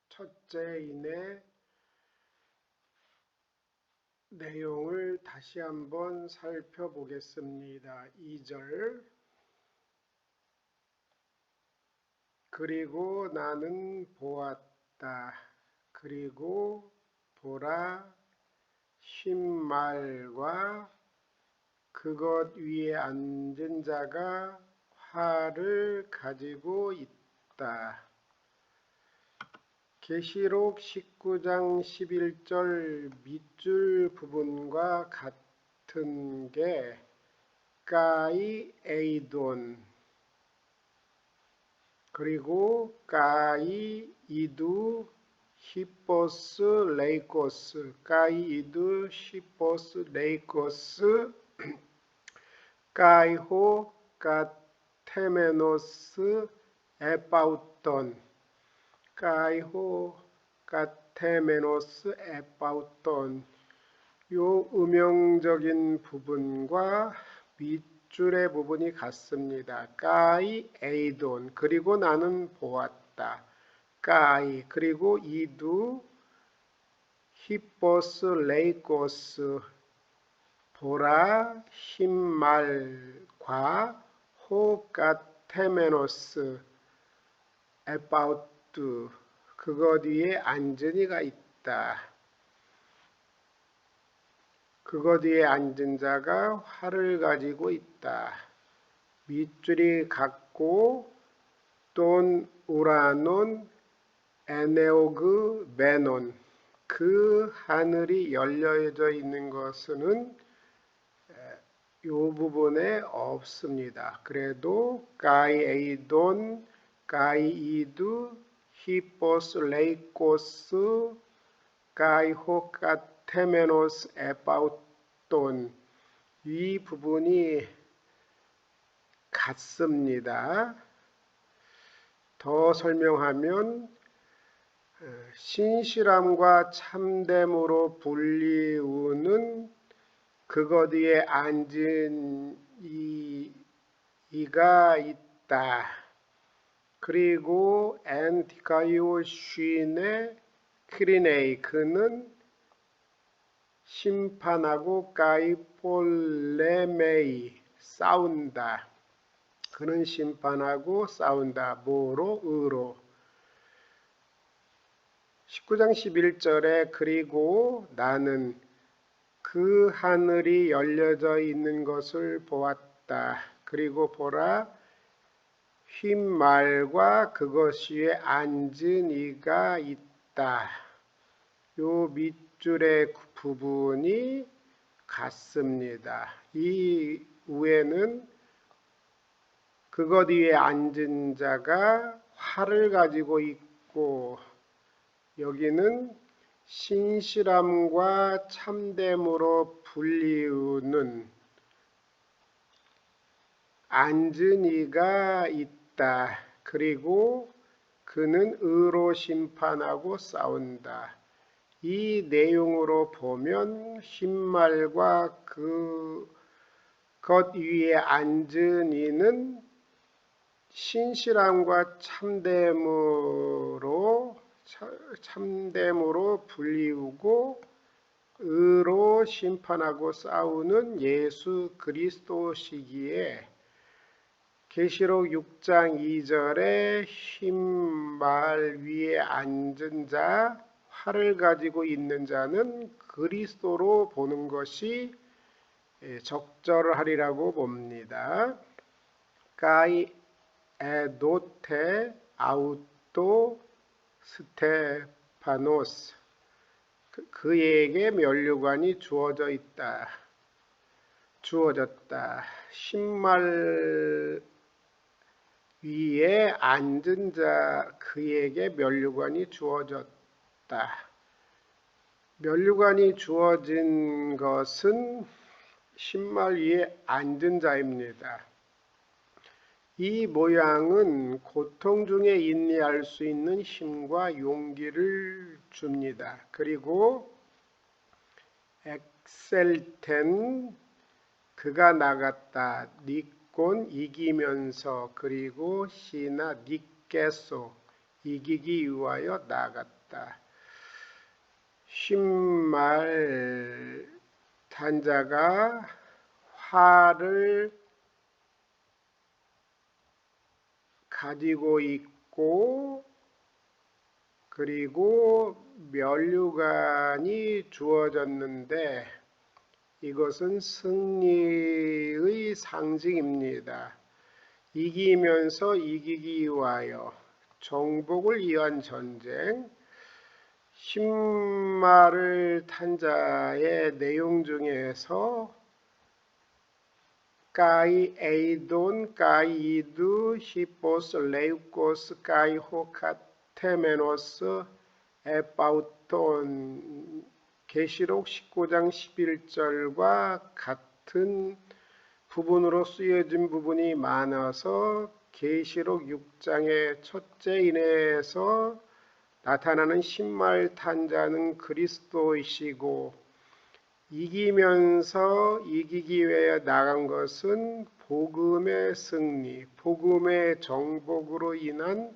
첫째인의 내용을 다시 한번 살펴보겠습니다. 2절. 그리고 나는 보았다. 그리고 보라, 쉰말과 그것 위에 앉은 자가 활을 가지고 있다. 계시록 19장 11절 밑줄 부분과 같은 게 까이 에이돈, 그리고 까이 이두 히포스 레이코스, 까이 이두 히포스 레이코스, 까이호 까테메노스 에파우톤, 까이호 까테메노스 에파우톤. 요 음영적인 부분과 밑줄의 부분이 같습니다. 까이 에이돈, 그리고 나는 보았다. 까이, 그리고 이두 히포스 레이코스, 보라, 흰말과 호가테메노스 에파우트, 그것 위에 앉은 이가 있다. 그것 위에 앉은 자가 활을 가지고 있다. 밑줄이 같고 돈 우라논 에네오그 메논, 그 하늘이 열려져 있는 것은 이 부분에 없습니다. 그래도 까이 에이돈, 까이 이두, 히포스 레이코스, 까이 호카테메노스 에파우톤, 이 부분이 같습니다. 더 설명하면 신실함과 참됨으로 불리우는 그것 위에 앉은 이가 있다. 그리고 엔티카이오쉰의 크리네이, 그는 심판하고 까이폴레메이, 싸운다. 그는 심판하고 싸운다. 뭐로? 의로. 19장 11절에 그리고 나는 그 하늘이 열려져 있는 것을 보았다. 그리고 보라, 흰말과 그것 위에 앉은 이가 있다. 요 밑줄의 부분이 같습니다. 이 위에는 그것 위에 앉은 자가 활을 가지고 있고, 여기는 신실함과 참됨으로 불리우는 앉은 이가 있다. 그리고 그는 의로 심판하고 싸운다. 이 내용으로 보면 흰말과 그것 위에 앉은 이는 신실함과 참됨으로 불리우고 의로 심판하고 싸우는 예수 그리스도시기에 계시록 6장 2절에 흰말 위에 앉은 자, 활을 가지고 있는 자는 그리스도로 보는 것이 적절하리라고 봅니다. 까이 에도테 아우토 스테파노스, 그에게 면류관이 주어졌다. 흰말 위에 앉은 자, 그에게 면류관이 주어졌다. 면류관이 주어진 것은 흰말 위에 앉은 자입니다. 이 모양은 고통 중에 인내할 수 있는 힘과 용기를 줍니다. 그리고 엑셀텐, 그가 나갔다. 곧 이기면서, 그리고 시나 니께서 이기기 위하여 나갔다. 신말 탄자가 활을 가지고 있고, 그리고 면류관이 주어졌는데 이것은 승리의 상징입니다. 이기면서 이기기 위하여, 정복을 위한 전쟁. 신말을 탄 자의 내용 중에서 까이 에이돈, 까이 이두, 히포스, 레우코스, 까이 호카테메노스, 에파우톤, 계시록 19장 11절과 같은 부분으로 쓰여진 부분이 많아서 계시록 6장의 첫째 인에서 나타나는 신말 탄 자는 그리스도이시고, 이기면서 이기기 위해 나간 것은 복음의 승리, 복음의 정복으로 인한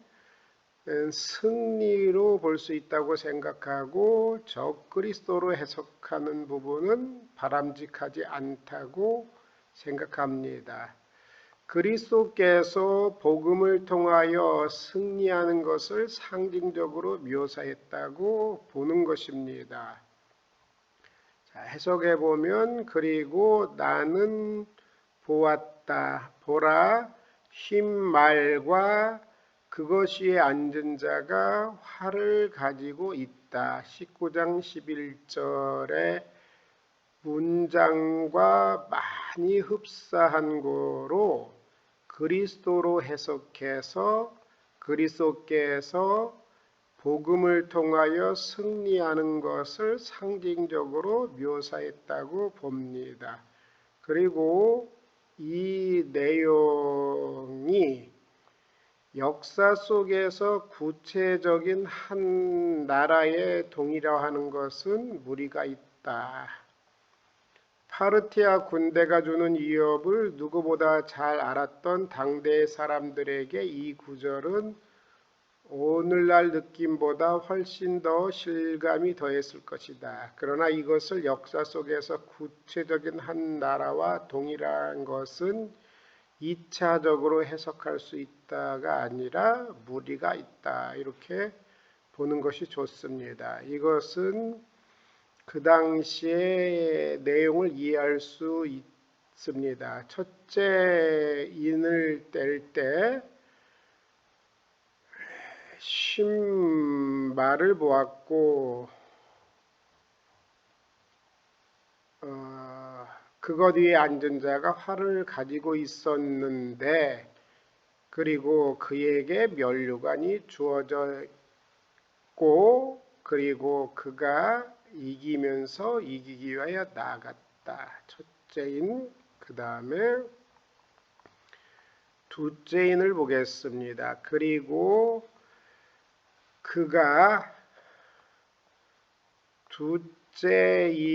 승리로 볼 수 있다고 생각하고, 적그리스도로 해석하는 부분은 바람직하지 않다고 생각합니다. 그리스도께서 복음을 통하여 승리하는 것을 상징적으로 묘사했다고 보는 것입니다. 자, 해석해 보면, 그리고 나는 보았다. 보라, 흰말과 그것이 앉은 자가 활을 가지고 있다. 19장 11절의 문장과 많이 흡사한 거로 그리스도로 해석해서 그리스도께서 복음을 통하여 승리하는 것을 상징적으로 묘사했다고 봅니다. 그리고 이 내용이 역사 속에서 구체적인 한 나라의 동일화하는 것은 무리가 있다. 파르티아 군대가 주는 위협을 누구보다 잘 알았던 당대의 사람들에게 이 구절은 오늘날 느낌보다 훨씬 더 실감이 더했을 것이다. 그러나 이것을 역사 속에서 구체적인 한 나라와 동일한 것은 2차적으로 해석할 수 있다가 아니라 무리가 있다. 이렇게 보는 것이 좋습니다. 이것은 그 당시의 내용을 이해할 수 있습니다. 첫째 인을 뗄 때 신말을 보았고, 그것 위에 앉은 자가 활을 가지고 있었는데, 그리고 그에게 면류관이 주어졌고, 그리고 그가 이기면서 이기기 위하여 나아갔다. 첫째인, 그 다음에 둘째인을 보겠습니다. 그리고 그가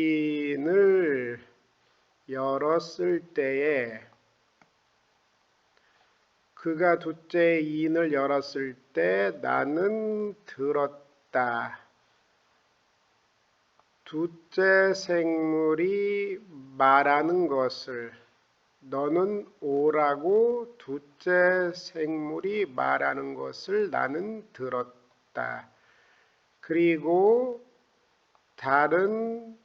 둘째인을 열었을 때에, 그가 둘째인을 열었을 때 나는 들었다. 둘째 생물이 말하는 것을, 너는 오라고 둘째 생물이 말하는 것을 나는 들었다. 그리고 다른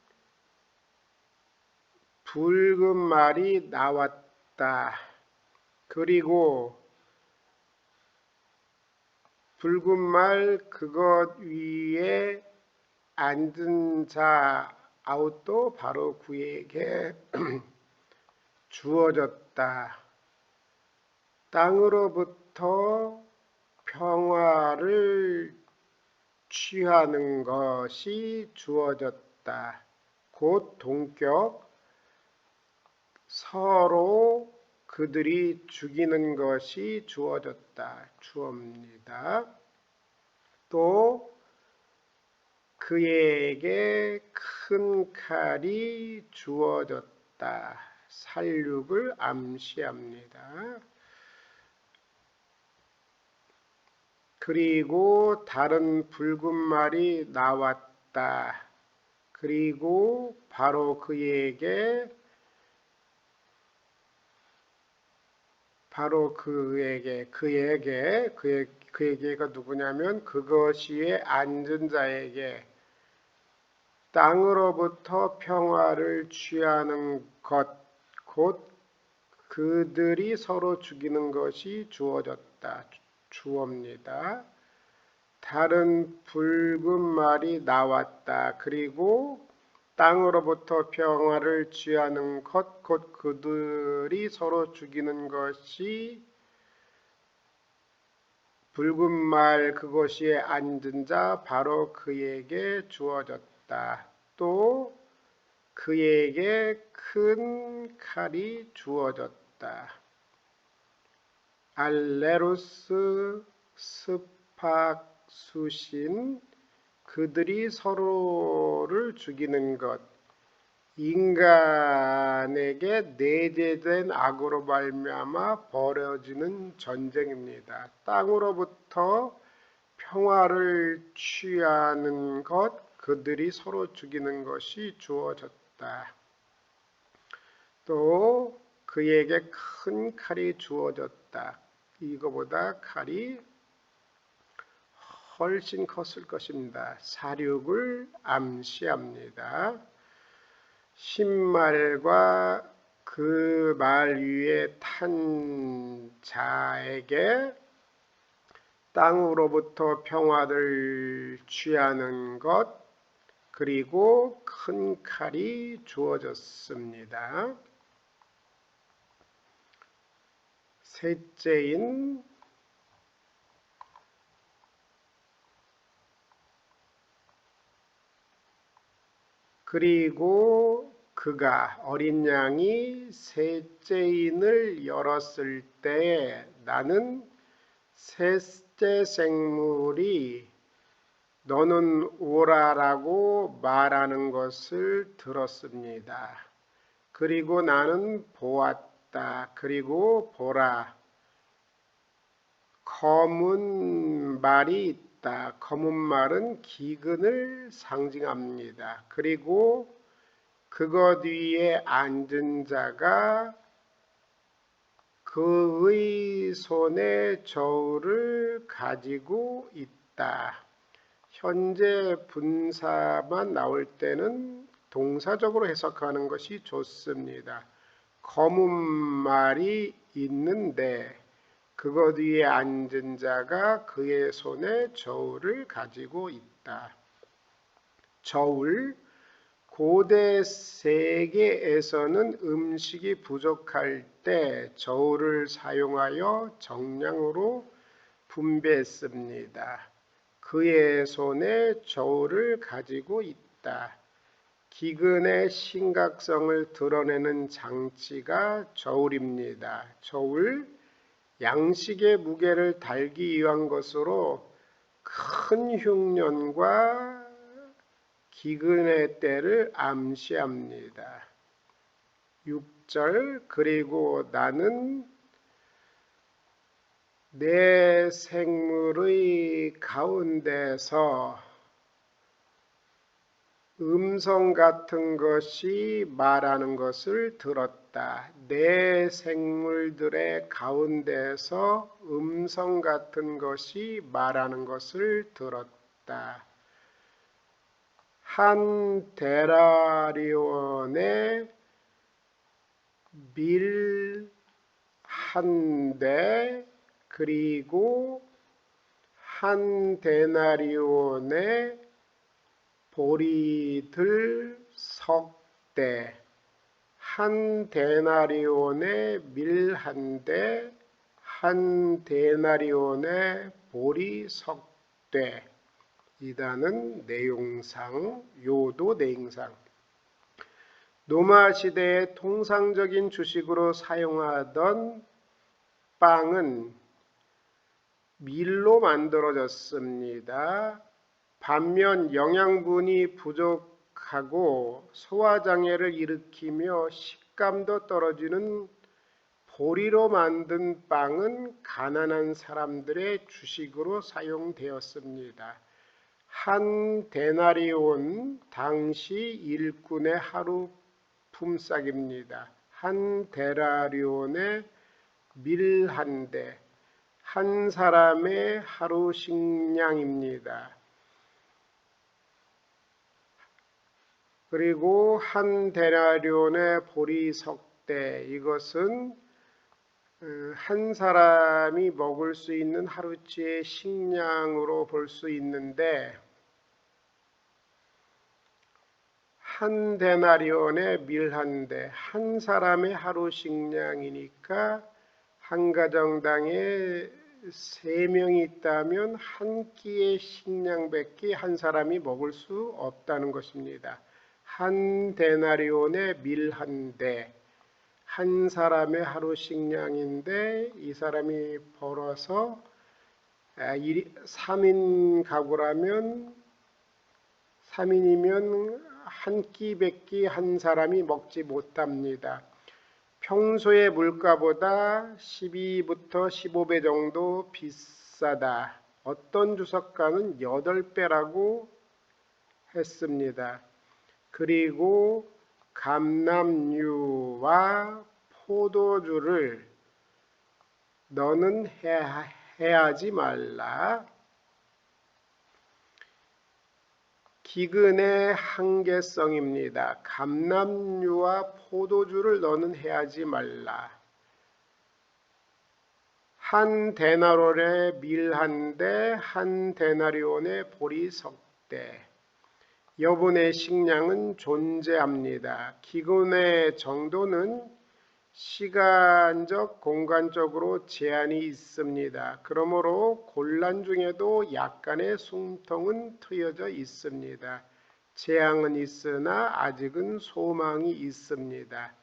붉은 말이 나왔다. 그리고 붉은 말 그것 위에 앉은 자 아웃도 바로 그에게 주어졌다. 땅으로부터 평화를 취하는 것이 주어졌다. 곧 동격, 서로 그들이 죽이는 것이 주어졌다. 주어입니다. 또 그에게 큰 칼이 주어졌다. 살육을 암시합니다. 그리고 다른 붉은 말이 나왔다. 그리고 바로 그에게가 누구냐면 그것이 앉은 자에게 땅으로부터 평화를 취하는 것, 곧 그들이 서로 죽이는 것이 주어졌다. 주어입니다. 다른 붉은 말이 나왔다. 그리고 땅으로부터 평화를 취하는 것, 곧 그들이 서로 죽이는 것이 붉은 말 그것이 앉은 자 바로 그에게 주어졌다. 또 그에게 큰 칼이 주어졌다. 알레루스 스팍수신 그들이 서로를 죽이는 것, 인간에게 내재된 악으로 말미암아 벌어지는 전쟁입니다. 땅으로부터 평화를 취하는 것, 그들이 서로 죽이는 것이 주어졌다. 또 그에게 큰 칼이 주어졌다. 이거보다 칼이 훨씬 컸을 것입니다. 사륙을 암시합니다. 신말과 그 말 위에 탄 자에게 땅으로부터 평화를 취하는 것, 그리고 큰 칼이 주어졌습니다. 셋째인 그리고 그가 어린 양이 셋째인을 열었을 때 나는 셋째 생물이 너는 오라라고 말하는 것을 들었습니다. 그리고 나는 보았다. 그리고 보라, 검은 말이 있다. 검은 말은 기근을 상징합니다. 그리고 그것 위에 앉은 자가 그의 손에 저울을 가지고 있다. 현재 분사만 나올 때는 동사적으로 해석하는 것이 좋습니다. 검은 말이 있는데 그것 위에 앉은 자가 그의 손에 저울을 가지고 있다. 저울, 고대 세계에서는 음식이 부족할 때 저울을 사용하여 정량으로 분배했습니다. 그의 손에 저울을 가지고 있다. 기근의 심각성을 드러내는 장치가 저울입니다. 저울, 양식의 무게를 달기 위한 것으로 큰 흉년과 기근의 때를 암시합니다. 6절 그리고 나는 내 생물의 가운데서 음성 같은 것이 말하는 것을 들었다. 내 생물들의 가운데서 음성 같은 것이 말하는 것을 들었다. 한 데나리온에 밀 한 대, 그리고 한 데나리온에 보리들 석 대, 한 데나리온에 밀 한 대, 한 데나리온에 보리 석 대. 이단은 내용상, 요도 내용상. 로마 시대의 통상적인 주식으로 사용하던 빵은 밀로 만들어졌습니다. 반면 영양분이 부족하고 소화장애를 일으키며 식감도 떨어지는 보리로 만든 빵은 가난한 사람들의 주식으로 사용되었습니다. 한 데나리온 당시 일꾼의 하루 품삯입니다. 한 데나리온에 밀 한 대, 한 사람의 하루 식량입니다. 그리고 한 데나리온의 보리 석 대, 이것은 한 사람이 먹을 수 있는 하루치의 식량으로 볼 수 있는데, 한 데나리온에 밀 한 대, 한 사람의 하루 식량이니까 한 가정당에 3명이 있다면 한 끼의 식량밖에 한 사람이 먹을 수 없다는 것입니다. 한 데나리온에 밀 한 대, 한 사람의 하루 식량인데 이 사람이 벌어서 3인 가구라면 3인이면 한 끼밖에 한 사람이 먹지 못합니다. 평소의 물가보다 12부터 15배 정도 비싸다. 어떤 주석가는 8배라고 했습니다. 그리고 감람유와 포도주를 너는 해하지 말라. 기근의 한계성입니다. 감람유와 포도주를 너는 해하지 말라. 한 데나리온에 밀 한 대, 한 데나리온에 보리 석 대. 여분의 식량은 존재합니다. 기근의 정도는 시간적, 공간적으로 제한이 있습니다. 그러므로 곤란 중에도 약간의 숨통은 트여져 있습니다. 재앙은 있으나 아직은 소망이 있습니다.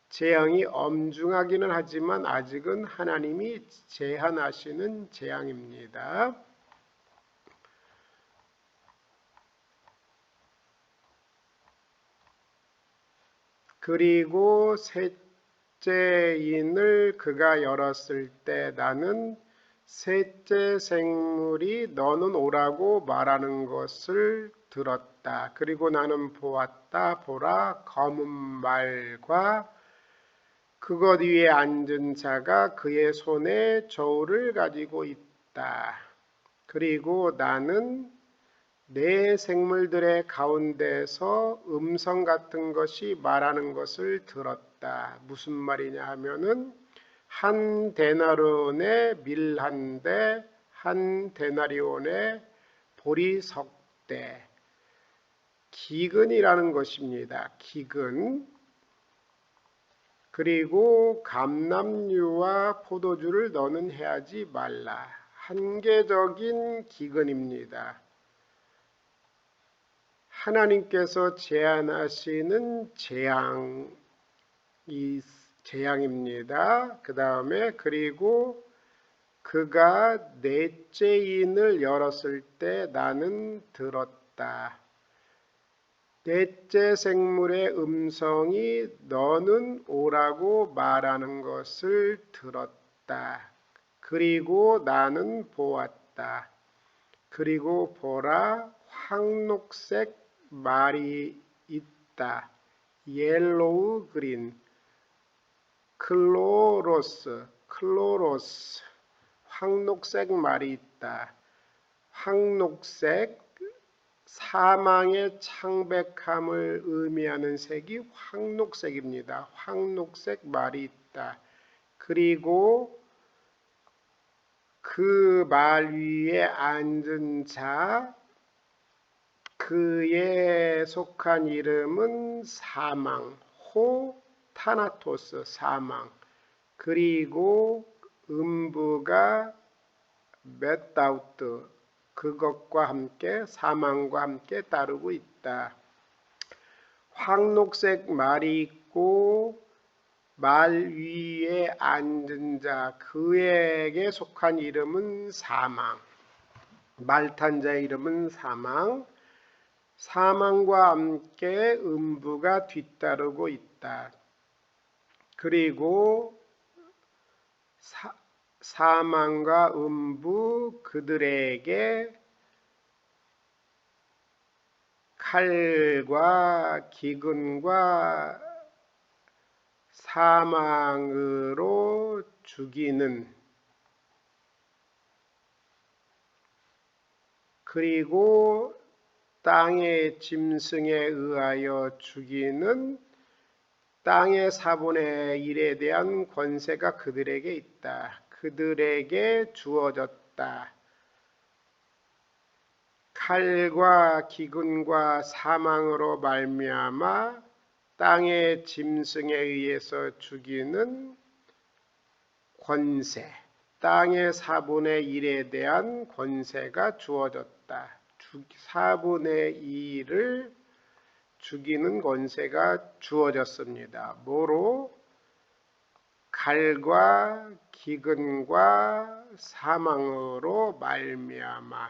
재앙이 엄중하기는 하지만 아직은 하나님이 제한하시는 재앙입니다. 그리고 셋째인을 그가 열었을 때 나는 셋째 생물이 너는 오라고 말하는 것을 들었다. 그리고 나는 보았다. 보라, 검은 말과 그것 위에 앉은 자가 그의 손에 저울을 가지고 있다. 그리고 나는 내 생물들의 가운데서 음성 같은 것이 말하는 것을 들었다. 무슨 말이냐 하면은 한 데나리온에 밀 한 대, 한 데나리온에 보리 석 대. 기근이라는 것입니다. 기근. 그리고 감람유와 포도주를 너는 해하지 말라. 한계적인 기근입니다. 하나님께서 제안하시는 재앙입니다. 그 다음에 그리고 그가 넷째인을 열었을 때 나는 들었다. 넷째 생물의 음성이 너는 오라고 말하는 것을 들었다. 그리고 나는 보았다. 그리고 보라, 황록색 말이 있다. 옐로우 그린, 클로로스, 황록색 말이 있다. 황록색, 사망의 창백함을 의미하는 색이 황록색입니다. 황록색 말이 있다. 그리고 그 말 위에 앉은 자, 그에 속한 이름은 사망, 타나토스, 사망. 그리고 음부가 메타우트, 그것과 함께 사망과 함께 따르고 있다. 황록색 말이 있고 말 위에 앉은 자, 그에게 속한 이름은 사망. 말 탄 자의 이름은 사망. 사망과 함께 음부가 뒤따르고 있다. 그리고 사망과 음부 그들에게 칼과 기근과 사망으로 죽이는, 그리고 땅의 짐승에 의하여 죽이는 땅의 4분의 1에 대한 권세가 그들에게 있다. 그들에게 주어졌다. 칼과 기근과 사망으로 말미암아 땅의 짐승에 의해서 죽이는 권세, 땅의 4분의 1에 대한 권세가 주어졌다. 4분의 2를 죽이는 권세가 주어졌습니다. 뭐로? 칼과 기근과 사망으로 말미암아,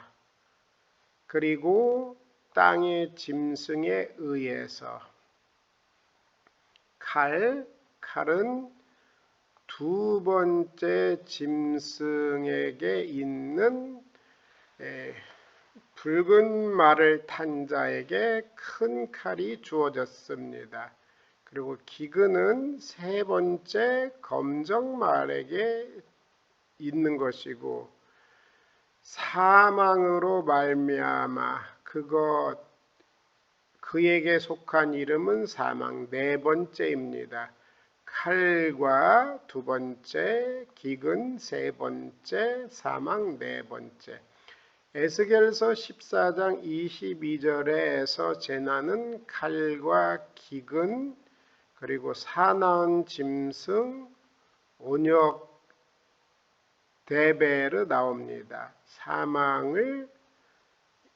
그리고 땅의 짐승에 의해서. 칼은 두 번째 짐승에게 있는 붉은 말을 탄 자에게 큰 칼이 주어졌습니다. 그리고 기근은 세 번째 검정 말에게 있는 것이고, 사망으로 말미암아 그에게 속한 이름은 사망 네 번째입니다. 칼과 두 번째, 기근 세 번째, 사망 네 번째. 에스겔서 14장 22절에서 재난은 칼과 기근, 그리고 사나운 짐승, 온역 데베르 나옵니다. 사망을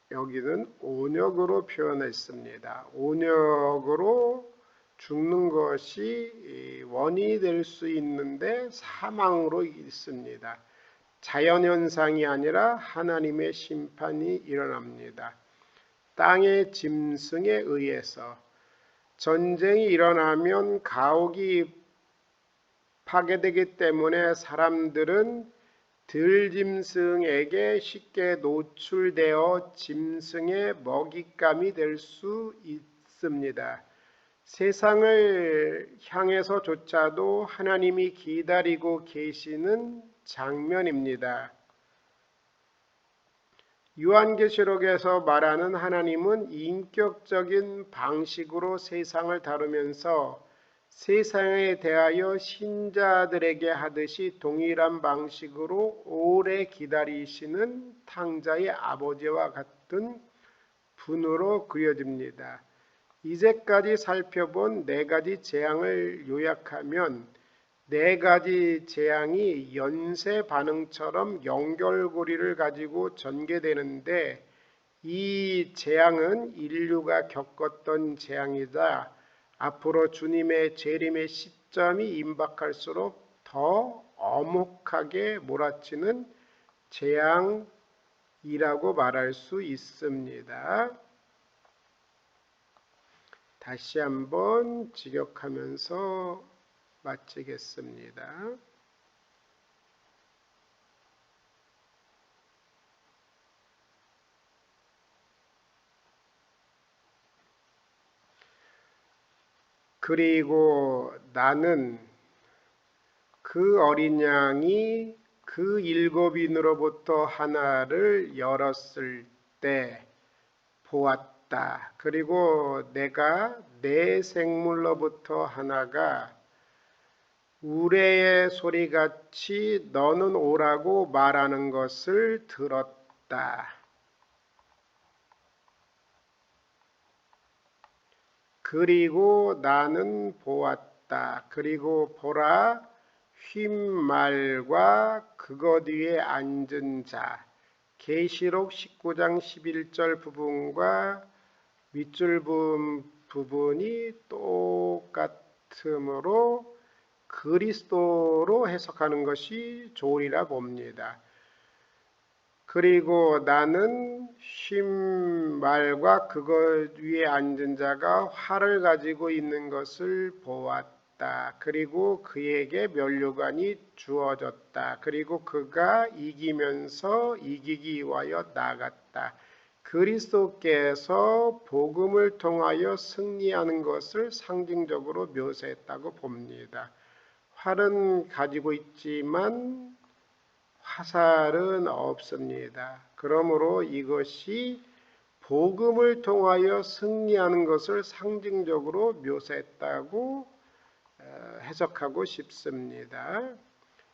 여기는 온역으로 표현했습니다. 온역으로 죽는 것이 원인이 될 수 있는데 사망으로 있습니다. 자연현상이 아니라 하나님의 심판이 일어납니다. 땅의 짐승에 의해서. 전쟁이 일어나면 가옥이 파괴되기 때문에 사람들은 들짐승에게 쉽게 노출되어 짐승의 먹잇감이 될 수 있습니다. 세상을 향해서조차도 하나님이 기다리고 계시는 장면입니다. 요한계시록에서 말하는 하나님은 인격적인 방식으로 세상을 다루면서 세상에 대하여 신자들에게 하듯이 동일한 방식으로 오래 기다리시는 탕자의 아버지와 같은 분으로 그려집니다. 이제까지 살펴본 네 가지 재앙을 요약하면 네 가지 재앙이 연쇄 반응처럼 연결고리를 가지고 전개되는데, 이 재앙은 인류가 겪었던 재앙이자 앞으로 주님의 재림의 시점이 임박할수록 더 엄혹하게 몰아치는 재앙이라고 말할 수 있습니다. 다시 한번 직역하면서 마치겠습니다. 그리고 나는 그 어린 양이 그 7인으로부터 하나를 열었을 때 보았다. 그리고 내가 네 생물로부터 하나가 우레의 소리같이 너는 오라고 말하는 것을 들었다. 그리고 나는 보았다. 그리고 보라, 휜 말과 그것 위에 앉은 자. 계시록 19장 11절 부분과 밑줄 부분이 똑같으므로 그리스도로 해석하는 것이 좋으리라 봅니다. 그리고 나는 휜 말과 그것 위에 앉은 자가 활을 가지고 있는 것을 보았다. 나갔다. 그리고 그에게 면류관이 주어졌다. 그리고 그가 이기면서 이기기 위하여 나갔다. 그리스도께서 복음을 통하여 승리하는 것을 상징적으로 묘사했다고 봅니다. 활은 가지고 있지만 화살은 없습니다. 그러므로 이것이 복음을 통하여 승리하는 것을 상징적으로 묘사했다고 해석하고 싶습니다.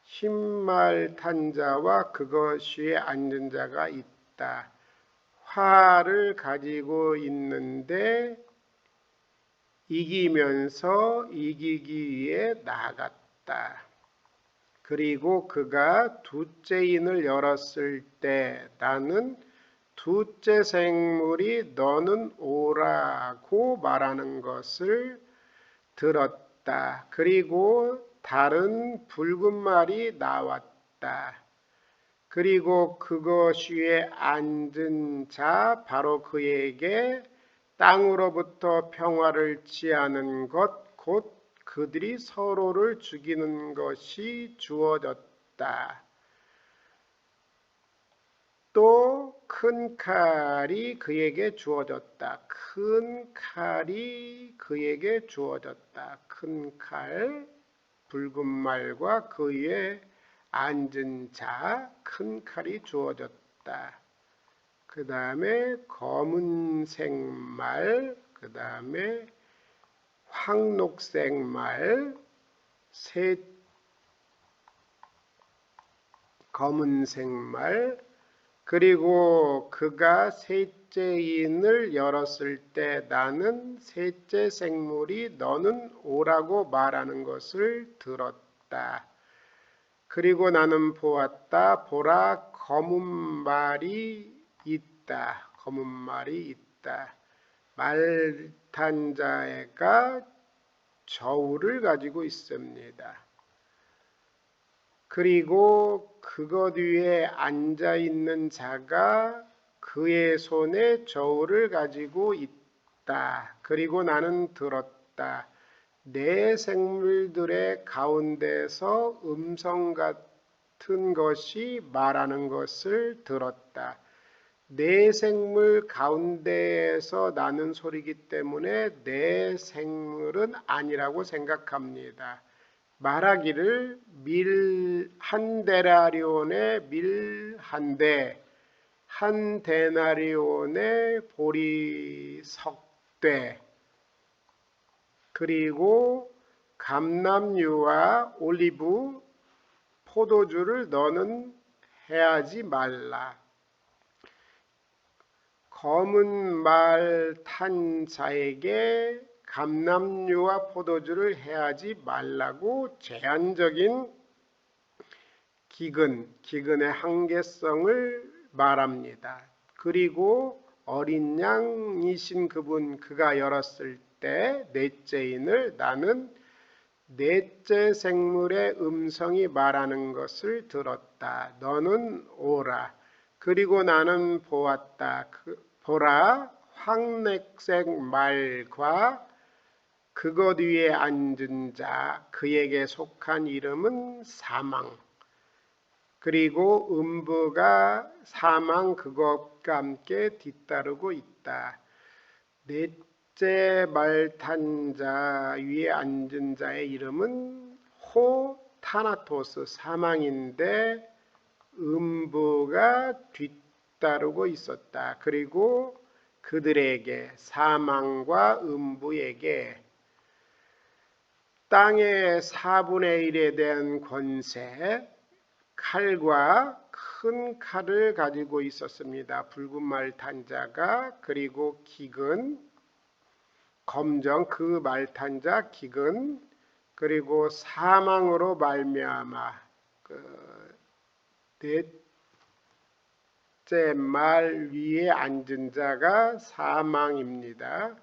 흰말 탄 자와 그것 위에 앉은 자가 있다. 활을 가지고 있는데 이기면서 이기기 위해 나갔다. 그리고 그가 둘째 인을 열었을 때 나는 둘째 생물이 너는 오라고 말하는 것을 들었다. 그리고 다른 붉은 말이 나왔다. 그리고 그것 위에 앉은 자 바로 그에게 땅으로부터 평화를 취하는 것 곧 그들이 서로를 죽이는 것이 주어졌다. 또 큰 칼이 그에게 주어졌다. 큰 칼이 그에게 주어졌다. 큰 칼, 붉은 말과 그 위에 앉은 자, 큰 칼이 주어졌다. 그 다음에 검은색 말, 그 다음에 황록색 말, 검은색 말, 그리고 그가 셋째 인을 열었을 때 나는 셋째 생물이 너는 오라고 말하는 것을 들었다. 그리고 나는 보았다. 보라, 검은 말이 있다. 검은 말이 있다. 말 탄 자가 저울을 가지고 있습니다. 그리고 그것 위에 앉아 있는 자가 그의 손에 저울을 가지고 있다. 그리고 나는 들었다. 네 생물들의 가운데서 음성 같은 것이 말하는 것을 들었다. 네 생물 가운데에서 나는 소리이기 때문에 네 생물은 아니라고 생각합니다. 말하기를 밀 한 데나리온에 밀 한 대, 한 데나리온에 보리 석대, 그리고 감람유와 올리브 포도주를 너는 해하지 말라. 검은 말 탄 자에게 감람유와 포도주를 해하지 말라고 제한적인 기근의 한계성을 말합니다. 그리고 어린 양이신 그분 그가 열었을 때 넷째 인을 나는 넷째 생물의 음성이 말하는 것을 들었다. 너는 오라. 그리고 나는 보았다. 보라, 황색색 말과 그것 위에 앉은 자, 그에게 속한 이름은 사망. 그리고 음부가 사망 그것과 함께 뒤따르고 있다. 넷째 말 탄 자 위에 앉은 자의 이름은 타나토스 사망인데 음부가 뒤따르고 있었다. 그리고 그들에게 사망과 음부에게 땅의 4분의 1에 대한 권세, 칼과 큰 칼을 가지고 있었습니다. 붉은 말 탄 자가, 그리고 기근, 검정 그 말 탄 자 기근, 그리고 사망으로 말미암아 넷째 말 위에 앉은 자가 사망입니다.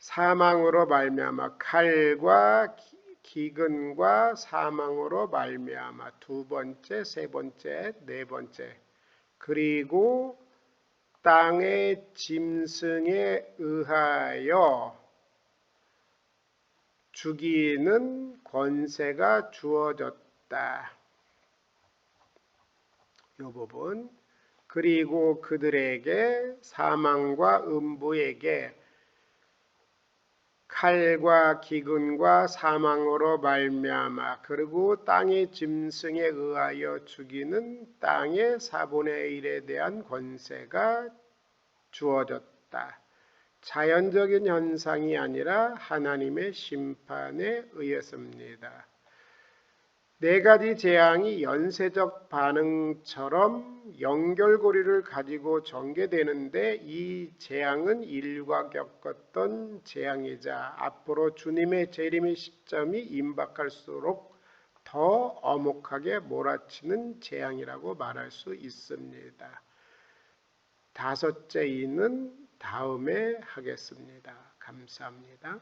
사망으로 말미암아 칼과 기근과 사망으로 말미암아 두 번째, 세 번째, 네 번째, 그리고 땅의 짐승에 의하여 죽이는 권세가 주어졌다. 이 부분. 그리고 그들에게 사망과 음부에게 칼과 기근과 사망으로 말미암아 그리고 땅의 짐승에 의하여 죽이는 땅의 4분의 1에 대한 권세가 주어졌다. 자연적인 현상이 아니라 하나님의 심판에 의해서입니다. 네 가지 재앙이 연쇄적 반응처럼 연결고리를 가지고 전개되는데 이 재앙은 인류가 겪었던 재앙이자 앞으로 주님의 재림의 시점이 임박할수록 더 엄혹하게 몰아치는 재앙이라고 말할 수 있습니다. 다섯째 이는 다음에 하겠습니다. 감사합니다.